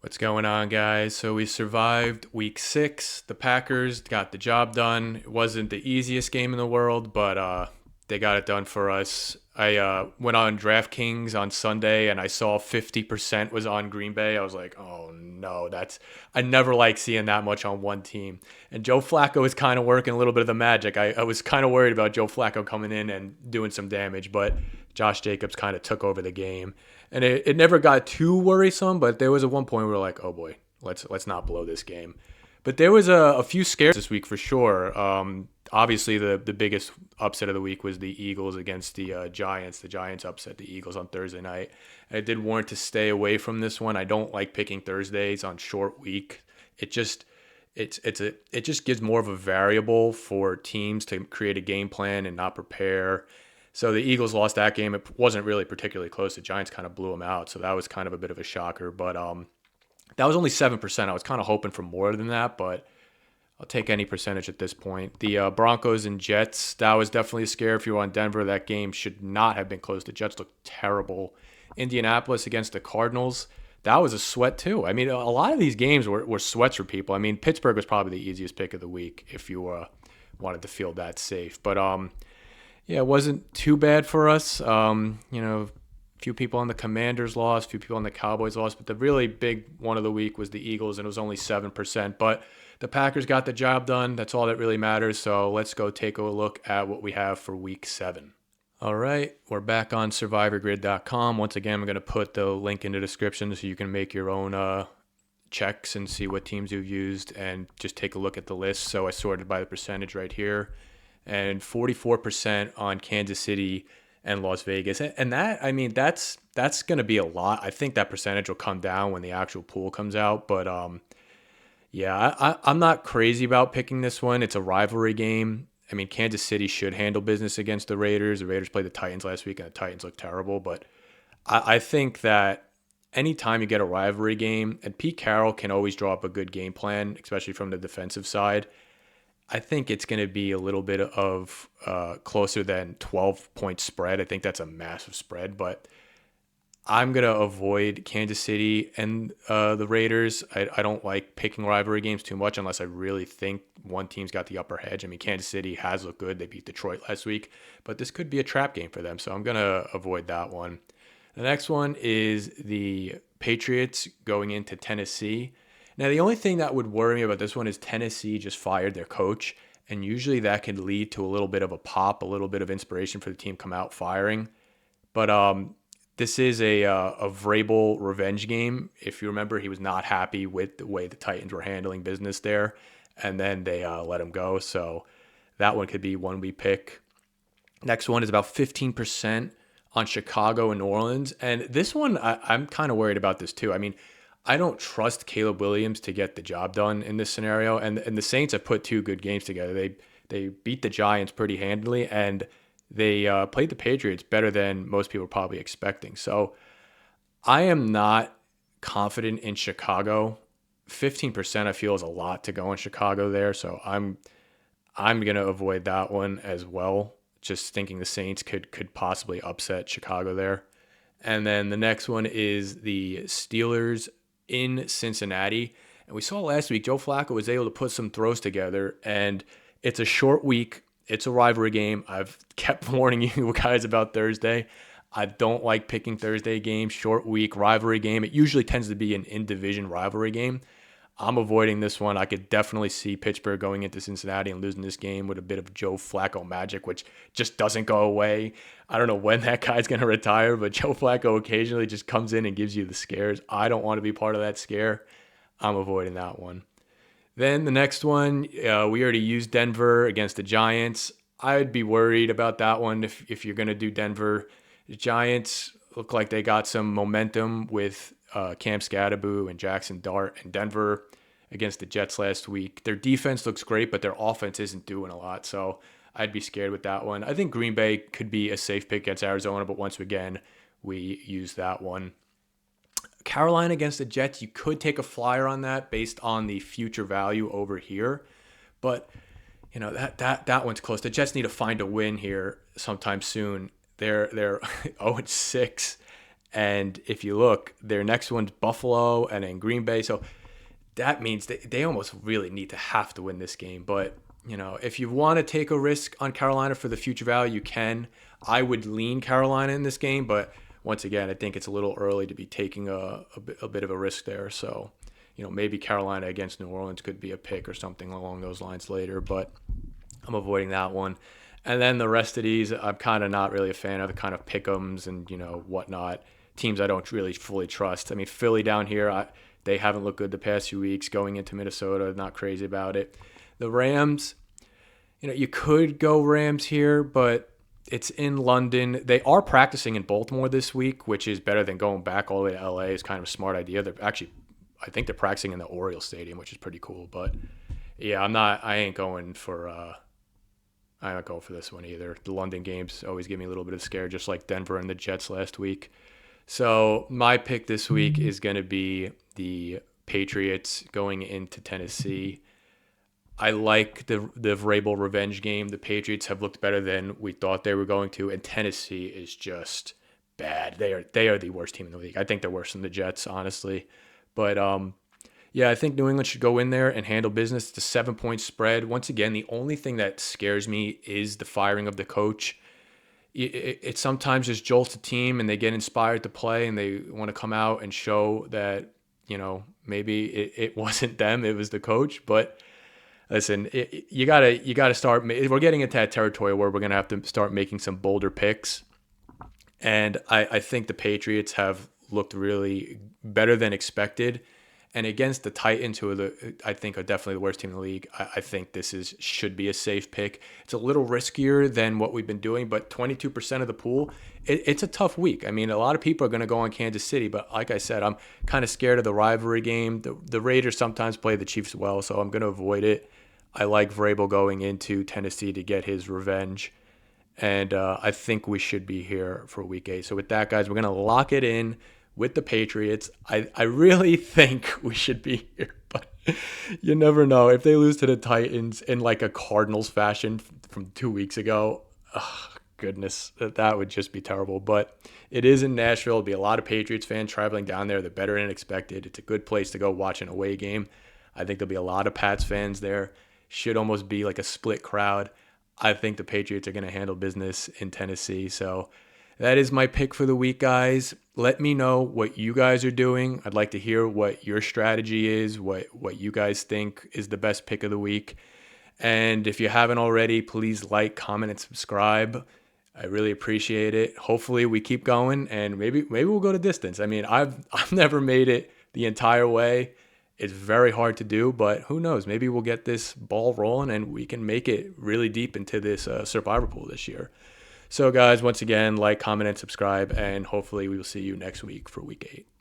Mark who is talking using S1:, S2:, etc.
S1: What's going on, guys? So we survived week 6. The Packers got the job done. It wasn't the easiest game in the world, but they got it done for us. I went on DraftKings on Sunday and I saw 50% was on Green Bay. I was like, oh no, I never like seeing that much on one team. And Joe Flacco is kind of working a little bit of the magic. I was kind of worried about Joe Flacco coming in and doing some damage, but Josh Jacobs kind of took over the game. And it never got too worrisome, but there was at one point where we were like, oh boy, let's not blow this game. But there was a few scares this week for sure. Obviously, the biggest upset of the week was the Eagles against the Giants. The Giants upset the Eagles on Thursday night. I did warn to stay away from this one. I don't like picking Thursdays on short week. It just it just gives more of a variable for teams to create a game plan and not prepare. So the Eagles lost that game. It wasn't really particularly close. The Giants kind of blew them out, so that was kind of a bit of a shocker. But that was only 7%. I was kind of hoping for more than that, but I'll take any percentage at this point. The Broncos and Jets, that was definitely a scare. If you were on Denver, that game should not have been close. The Jets looked terrible. Indianapolis against the Cardinals, that was a sweat too. I mean, a lot of these games were sweats for people. I mean, Pittsburgh was probably the easiest pick of the week if you wanted to feel that safe. But yeah, it wasn't too bad for us. A few people on the Commanders lost, a few people on the Cowboys lost, but the really big one of the week was the Eagles, and it was only 7%. But the Packers got the job done. That's all that really matters. So let's go take a look at what we have for week 7. All right, we're back on survivorgrid.com. Once again, I'm going to put the link in the description so you can make your own checks and see what teams you've used and just take a look at the list. So I sorted by the percentage right here, and 44% on Kansas City and Las Vegas. And that, I mean, that's going to be a lot. I think that percentage will come down when the actual pool comes out. But yeah, I'm not crazy about picking this one. It's a rivalry game. I mean, Kansas City should handle business against the Raiders. The Raiders played the Titans last week, and the Titans looked terrible. But I think that anytime you get a rivalry game, and Pete Carroll can always draw up a good game plan, especially from the defensive side. I think it's going to be a little bit of closer than 12-point spread. I think that's a massive spread, but I'm going to avoid Kansas City and the Raiders. I don't like picking rivalry games too much unless I really think one team's got the upper edge. I mean, Kansas City has looked good. They beat Detroit last week, but this could be a trap game for them, so I'm going to avoid that one. The next one is the Patriots going into Tennessee. Now, the only thing that would worry me about this one is Tennessee just fired their coach, and usually that can lead to a little bit of a pop, a little bit of inspiration for the team come out firing. But this is a Vrabel revenge game. If you remember, he was not happy with the way the Titans were handling business there, and then they let him go. So that one could be one we pick. Next one is about 15% on Chicago and New Orleans. And this one, I'm kind of worried about this too. I mean, I don't trust Caleb Williams to get the job done in this scenario. And the Saints have put two good games together. They beat the Giants pretty handily, and they played the Patriots better than most people were probably expecting. So I am not confident in Chicago. 15% I feel is a lot to go in Chicago there. So I'm gonna avoid that one as well. Just thinking the Saints could possibly upset Chicago there. And then the next one is the Steelers in Cincinnati. And we saw last week Joe Flacco was able to put some throws together, and it's a short week. It's a rivalry game. I've kept warning you guys about Thursday. I don't like picking Thursday games, short week, rivalry game. It usually tends to be an in-division rivalry game. I'm avoiding this one. I could definitely see Pittsburgh going into Cincinnati and losing this game with a bit of Joe Flacco magic, which just doesn't go away. I don't know when that guy's going to retire, but Joe Flacco occasionally just comes in and gives you the scares. I don't want to be part of that scare. I'm avoiding that one. Then the next one, we already used Denver against the Giants. I'd be worried about that one if you're going to do Denver. The Giants look like they got some momentum with Cam Scatterboo and Jackson Dart, and Denver against the Jets last week. Their defense looks great, but their offense isn't doing a lot, so I'd be scared with that one. I think Green Bay could be a safe pick against Arizona, but once again, we use that one. Carolina against the Jets, you could take a flyer on that based on the future value over here, but you know that one's close. The Jets need to find a win here sometime soon. They're 0-6, And if you look, their next one's Buffalo and then Green Bay. So that means they almost really need to have to win this game. But, if you want to take a risk on Carolina for the future value, you can. I would lean Carolina in this game, but once again, I think it's a little early to be taking a bit of a risk there. So, maybe Carolina against New Orleans could be a pick or something along those lines later, but I'm avoiding that one. And then the rest of these, I'm kind of not really a fan of, kind of pick'ems and, whatnot. Teams I don't really fully trust. I mean, Philly down here, they haven't looked good the past few weeks. Going into Minnesota, not crazy about it. The Rams, you could go Rams here, but it's in London. They are practicing in Baltimore this week, which is better than going back all the way to LA. It's kind of a smart idea. They're actually, I think they're practicing in the Orioles Stadium, which is pretty cool. But yeah, I ain't going for I'm not going for this one either. The London games always give me a little bit of scare, just like Denver and the Jets last week. So my pick this week is going to be the Patriots going into Tennessee. I like the Vrabel revenge game. The Patriots have looked better than we thought they were going to, and Tennessee is just bad. They are the worst team in the league. I think they're worse than the Jets, honestly. But yeah, I think New England should go in there and handle business. It's a 7-point spread. Once again, the only thing that scares me is the firing of the coach. It sometimes just jolts the team and they get inspired to play and they want to come out and show that, maybe it wasn't them, it was the coach. But listen, you gotta start. We're getting into that territory where we're gonna have to start making some bolder picks. And I think the Patriots have looked really better than expected. And against the Titans, who I think are definitely the worst team in the league, I think this should be a safe pick. It's a little riskier than what we've been doing, but 22% of the pool, it's a tough week. I mean, a lot of people are going to go on Kansas City, but like I said, I'm kind of scared of the rivalry game. The Raiders sometimes play the Chiefs well, so I'm going to avoid it. I like Vrabel going into Tennessee to get his revenge. And I think we should be here for week 8. So with that, guys, we're going to lock it in with the Patriots. I really think we should be here, but you never know. If they lose to the Titans in like a Cardinals fashion from 2 weeks ago, oh, goodness, that would just be terrible. But it is in Nashville. There'll be a lot of Patriots fans traveling down there. They're better than expected. It's a good place to go watch an away game. I think there'll be a lot of Pats fans there. Should almost be like a split crowd. I think the Patriots are going to handle business in Tennessee. So that is my pick for the week, guys. Let me know what you guys are doing. I'd like to hear what your strategy is, what you guys think is the best pick of the week. And if you haven't already, please like, comment, and subscribe. I really appreciate it. Hopefully we keep going and maybe we'll go to distance. I mean, I've never made it the entire way. It's very hard to do, but who knows? Maybe we'll get this ball rolling and we can make it really deep into this survivor pool this year. So guys, once again, like, comment, and subscribe, and hopefully we will see you next week for week 8.